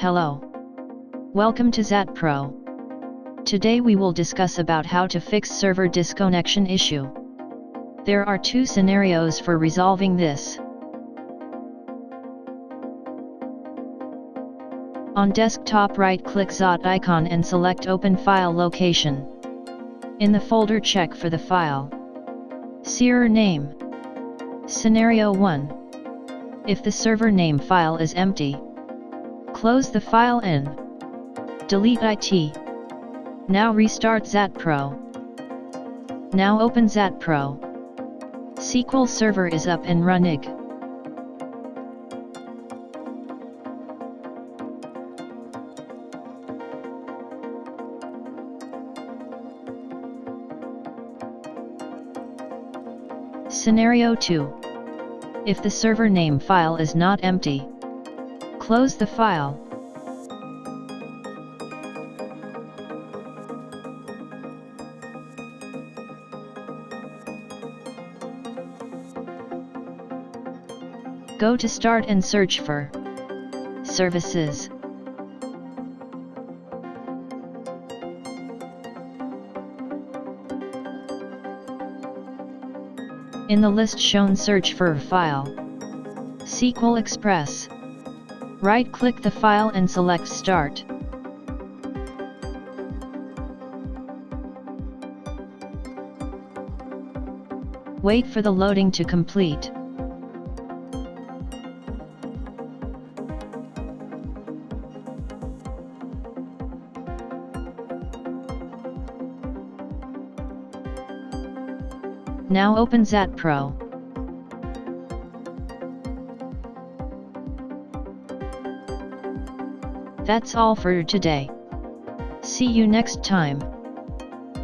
Hello. Welcome to Zat Pro. Today we will discuss about how to fix server disconnection issue. There are two scenarios for resolving this. On desktop, right-click Zat icon and select Open File Location. In the folder, check for the file. Server name. Scenario 1. If the server name file is empty, close the file and delete it. Now restart Zat Pro. Now open Zat Pro. SQL Server is up and running. Scenario 2. If the server name file is not empty, close the file. Go to Start and search for Services. In the list shown, search for File. SQL Express. Right-click the file and select Start. Wait for the loading to complete. Now open Zat Pro. That's all for today. See you next time.